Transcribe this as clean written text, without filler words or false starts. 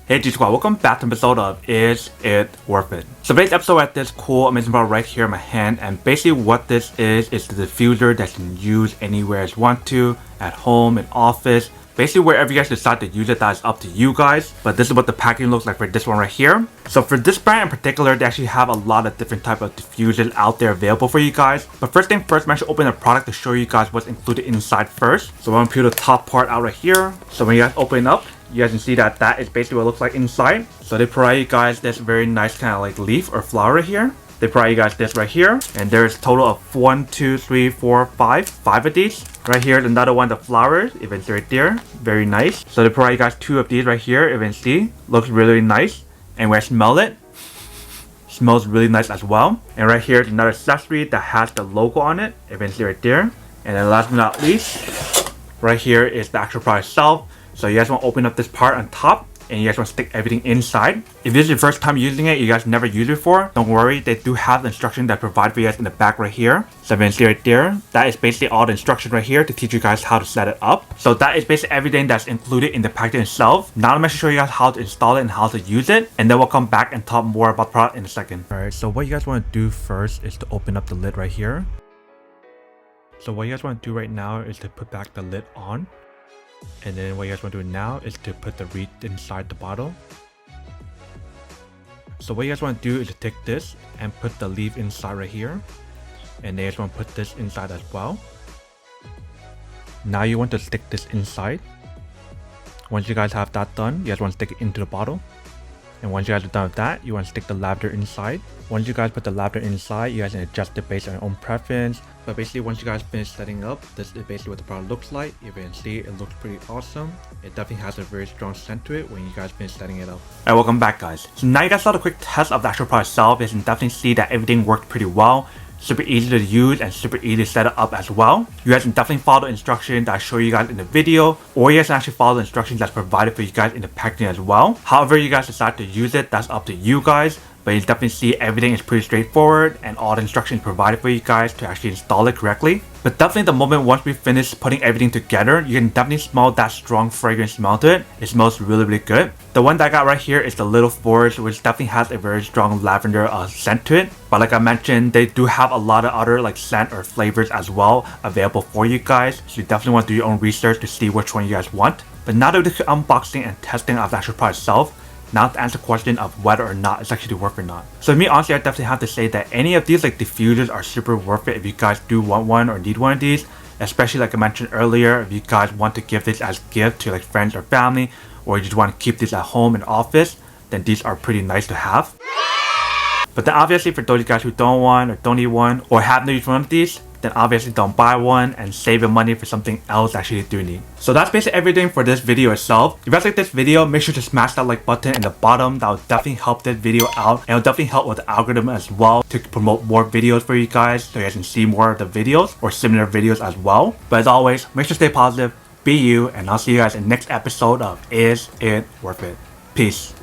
Hey G Squad, welcome back to an episode of Is It Worth It? So today's episode at this cool amazing bottle right here in my hand, and basically what this is the diffuser that you can use anywhere you want to, at home, in office, basically wherever you guys decide to use it, that is up to you guys. But this is what the packaging looks like for this one right here. So for this brand in particular, they actually have a lot of different type of diffusers out there available for you guys. But first thing first, I'm actually open the product to show you guys what's included inside first. So I'm gonna peel the top part out right here. So when you guys open it up, you guys can see that that is basically what it looks like inside. So they provide you guys this very nice kind of like leaf or flower right here. They provide you guys this right here, and there's a total of 5 of these. Right here, another one, the flowers, you can see right there, very nice. So they provide you guys 2 of these right here, you can see, looks really nice. And when I smell it, smells really nice as well. And right here is another accessory that has the logo on it, you can see right there. And then last but not least, right here is the actual product itself. So you guys want to open up this part on top, and you guys want to stick everything inside. If this is your first time using it, you guys never used it before, don't worry, they do have the instructions that provide for you guys in the back right here. So you can see right there, that is basically all the instructions right here to teach you guys how to set it up. So that is basically everything that's included in the packaging itself. Now I'm going to show you guys how to install it and how to use it, and then we'll come back and talk more about the product in a second. Alright, so what you guys want to do first is to open up the lid right here. So what you guys want to do right now is to put back the lid on. And then what you guys want to do now is to put the reed inside the bottle. So what you guys want to do is to take this and put the leaf inside right here. And then you guys want to put this inside as well. Now you want to stick this inside. Once you guys have that done, you guys want to stick it into the bottle. And once you guys are done with that, you want to stick the lavender inside. Once you guys put the lavender inside, you guys can adjust it based on your own preference. But basically, once you guys finish setting up, this is basically what the product looks like. You can see it looks pretty awesome. It definitely has a very strong scent to it when you guys finish setting it up. Alright, welcome back guys. So now you guys saw the quick test of the actual product itself. You can definitely see that everything worked pretty well. Super easy to use and super easy to set it up as well. You guys can definitely follow the instructions that I show you guys in the video, or you guys can actually follow the instructions that's provided for you guys in the packaging as well. However you guys decide to use it, that's up to you guys. But you definitely see everything is pretty straightforward and all the instructions provided for you guys to actually install it correctly. But definitely the moment once we finish putting everything together, you can definitely smell that strong fragrance smell to it. It smells really good. The one that I got right here is the Little Forest, which definitely has a very strong lavender scent to it. But like I mentioned, they do have a lot of other like scent or flavors as well available for you guys. So you definitely want to do your own research to see which one you guys want. But now that we did the unboxing and testing of the actual product itself, now to answer the question of whether or not it's actually worth it or not. So me honestly, I definitely have to say that any of these like diffusers are super worth it if you guys do want one or need one of these. Especially like I mentioned earlier, if you guys want to give this as a gift to like friends or family, or you just want to keep this at home and office, then these are pretty nice to have. But then obviously for those guys who don't want or don't need one or have no use for one of these, then obviously don't buy one and save your money for something else that you do need. So that's basically everything for this video itself. If you guys like this video, make sure to smash that like button in the bottom. That will definitely help this video out, and it will definitely help with the algorithm as well to promote more videos for you guys, so you guys can see more of the videos or similar videos as well. But as always, make sure to stay positive, be you, and I'll see you guys in the next episode of Is It Worth It? Peace.